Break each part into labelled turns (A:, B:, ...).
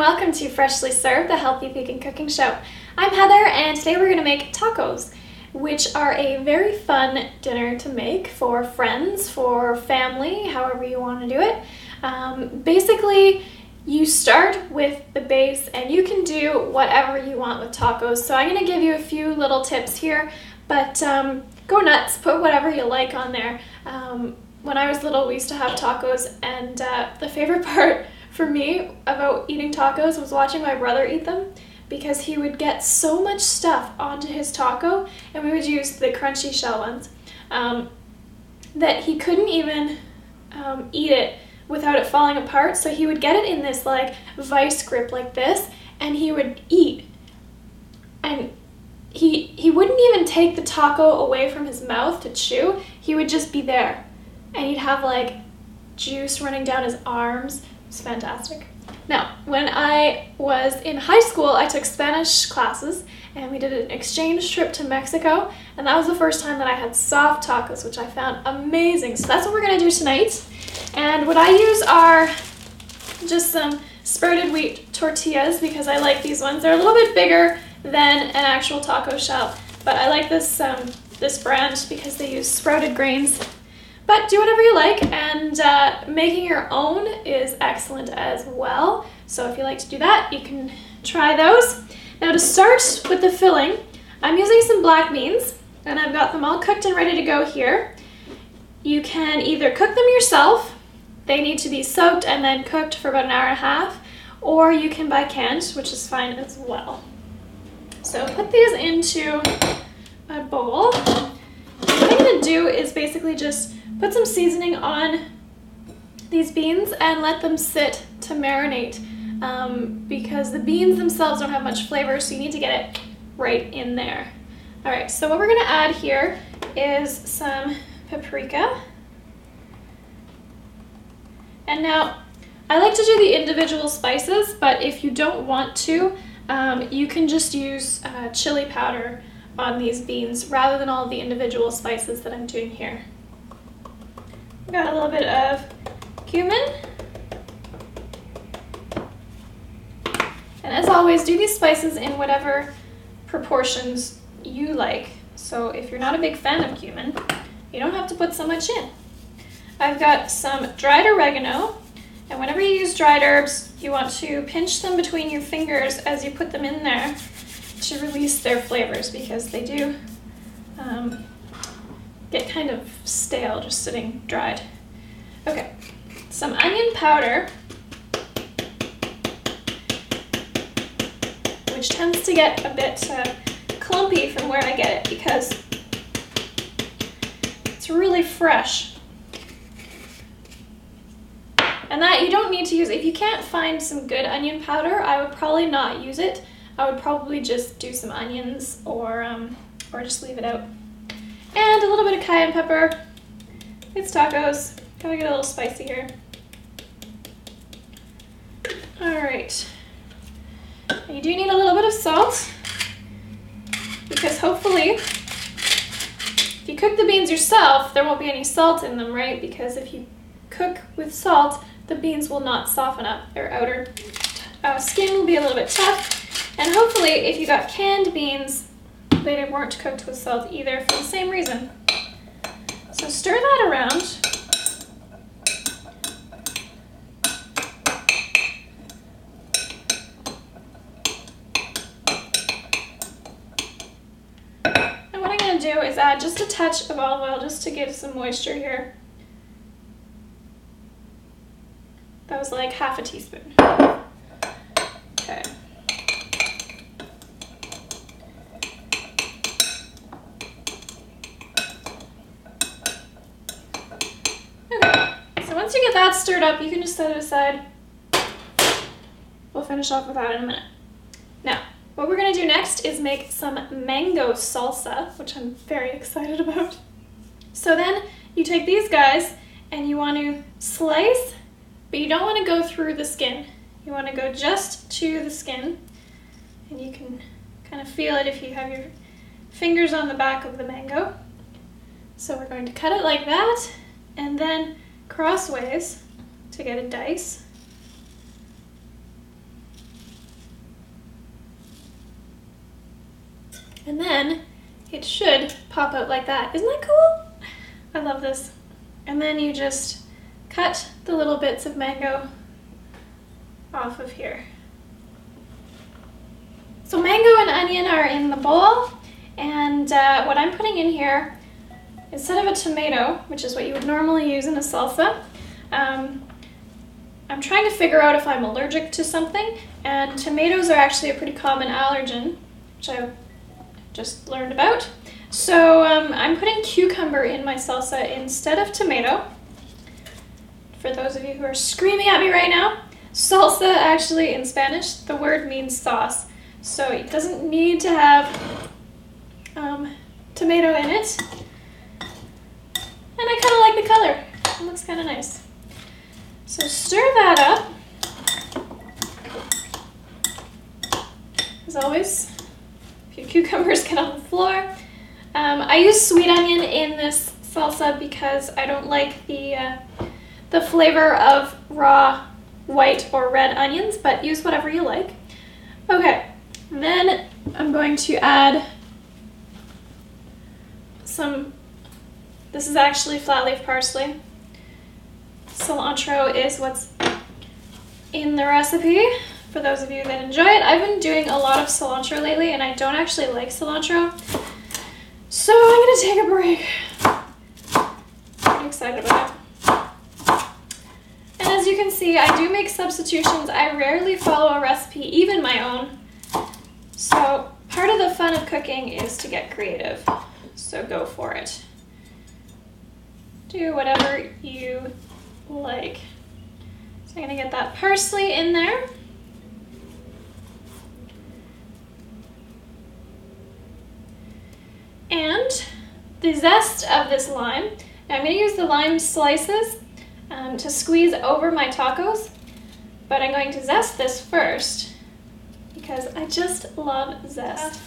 A: welcome to Freshly Served, the Healthy Vegan Cooking Show. I'm Heather, and today we're going to make tacos, which are a very fun dinner to make for friends, for family, however you want to do it. Basically, you start with the base, and you can do whatever you want with tacos. So I'm going to give you a few little tips here, but go nuts, put whatever you like on there. When I was little, we used to have tacos, and the favorite part for me about eating tacos was watching my brother eat them, because he would get so much stuff onto his taco, and we would use the crunchy shell ones, that he couldn't even eat it without it falling apart. So he would get it in this like vice grip like this, and he would eat, and he wouldn't even take the taco away from his mouth to chew. He would just be there, and he'd have like juice running down his arms. It's fantastic. Now, when I was in high school, I took Spanish classes, and we did an exchange trip to Mexico, and that was the first time that I had soft tacos, which I found amazing. So that's what we're gonna do tonight. And what I use are just some sprouted wheat tortillas, because I like these ones. They're a little bit bigger than an actual taco shell, but I like this this brand because they use sprouted grains. But do whatever you like, and making your own is excellent as well. So if you like to do that, you can try those. Now, to start with the filling, I'm using some black beans, and I've got them all cooked and ready to go here. You can either cook them yourself. They need to be soaked and then cooked for about an hour and a half, or you can buy canned, which is fine as well. So put these into a bowl. What I'm going to do is basically just put some seasoning on these beans and let them sit to marinate, because the beans themselves don't have much flavor, so you need to get it right in there. All right, so what we're going to add here is some paprika. And now, I like to do the individual spices, but if you don't want to, you can just use chili powder on these beans rather than all the individual spices that I'm doing here. Got a little bit of cumin. And as always, do these spices in whatever proportions you like. So if you're not a big fan of cumin, you don't have to put so much in. I've got some dried oregano, and whenever you use dried herbs, you want to pinch them between your fingers as you put them in there to release their flavors, because they do get kind of stale just sitting dried. Okay, some onion powder, which tends to get a bit clumpy from where I get it because it's really fresh. And that you don't need to use. If you can't find some good onion powder, I would probably not use it. I would probably just do some onions or just leave it out. And a little bit of cayenne pepper. It's tacos. Gotta get a little spicy here. All right. You do need a little bit of salt, because hopefully, if you cook the beans yourself, there won't be any salt in them, right? Because if you cook with salt, the beans will not soften up. Their outer skin will be a little bit tough. And hopefully, if you got canned beans, they weren't cooked with salt either for the same reason. So stir that around. And what I'm going to do is add just a touch of olive oil just to give some moisture here. That was like half a teaspoon. Okay. Once you get that stirred up, you can just set it aside. We'll finish off with that in a minute. Now, what we're going to do next is make some mango salsa, which I'm very excited about. So then you take these guys and you want to slice, but you don't want to go through the skin. You want to go just to the skin, and you can kind of feel it if you have your fingers on the back of the mango. So we're going to cut it like that, and then crossways to get a dice. And then it should pop out like that. Isn't that cool? I love this. And then you just cut the little bits of mango off of here. So mango and onion are in the bowl, and what I'm putting in here, instead of a tomato, which is what you would normally use in a salsa, I'm trying to figure out if I'm allergic to something, and tomatoes are actually a pretty common allergen, which I just learned about. So I'm putting cucumber in my salsa instead of tomato. For those of you who are screaming at me right now, salsa actually in Spanish, the word means sauce. So it doesn't need to have tomato in it. And I kind of like the color. It looks kind of nice. So stir that up. As always, a few cucumbers get on the floor. I use sweet onion in this salsa because I don't like the flavor of raw white or red onions, but use whatever you like. Okay, then I'm going to add some, this is actually flat leaf parsley. Cilantro is what's in the recipe, for those of you that enjoy it. I've been doing a lot of cilantro lately, and I don't actually like cilantro, so I'm gonna take a break. Pretty excited about it. And as you can see, I do make substitutions. I rarely follow a recipe, even my own. So part of the fun of cooking is to get creative, so go for it. Do whatever you like. So I'm gonna get that parsley in there. And the zest of this lime. Now I'm gonna use the lime slices to squeeze over my tacos, but I'm going to zest this first because I just love zest.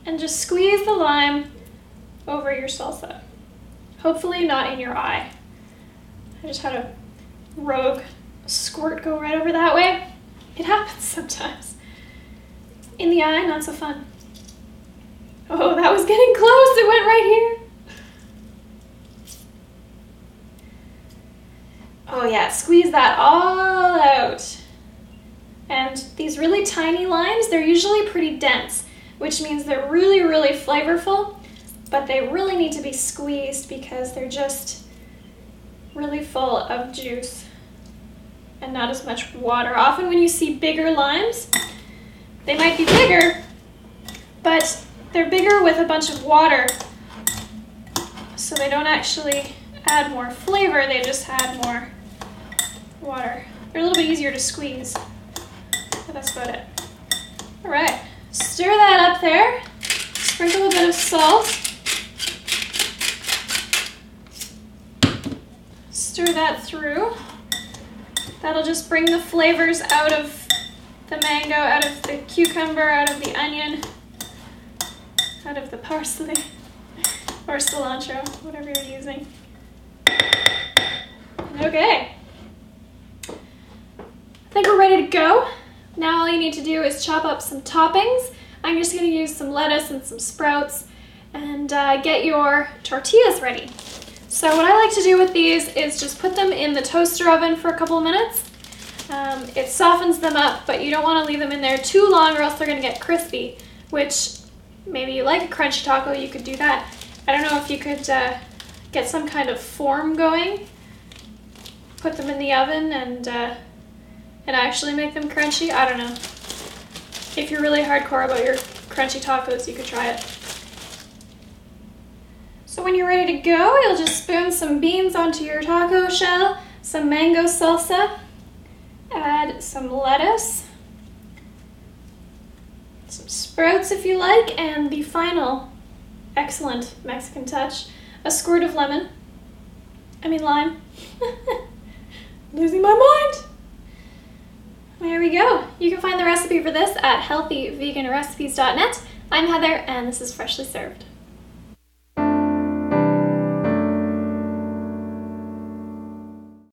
A: And just squeeze the lime over your salsa. Hopefully not in your eye. I just had a rogue squirt go right over that way. It happens sometimes. In the eye, not so fun. Oh, that was getting close. It went right here. Oh yeah, squeeze that all out. And these really tiny limes, they're usually pretty dense, which means they're really, really flavorful, but they really need to be squeezed because they're just really full of juice and not as much water. Often when you see bigger limes, they might be bigger, but they're bigger with a bunch of water, so they don't actually add more flavor, they just add more water. They're a little bit easier to squeeze, but that's about it. All right, stir that up there, sprinkle a bit of salt, stir that through. That'll just bring the flavors out of the mango, out of the cucumber, out of the onion, out of the parsley, or cilantro, whatever you're using. Okay. I think we're ready to go. Now all you need to do is chop up some toppings. I'm just gonna use some lettuce and some sprouts and get your tortillas ready. So what I like to do with these is just put them in the toaster oven for a couple of minutes. It softens them up, but you don't want to leave them in there too long or else they're going to get crispy, which maybe you like a crunchy taco, you could do that. I don't know if you could get some kind of form going, put them in the oven and actually make them crunchy. I don't know. If you're really hardcore about your crunchy tacos, you could try it. So when you're ready to go, you'll just spoon some beans onto your taco shell, some mango salsa, add some lettuce, some sprouts if you like, and the final excellent Mexican touch, a squirt of lime. Losing my mind. There we go. You can find the recipe for this at healthyveganrecipes.net. I'm Heather, and this is Freshly Served.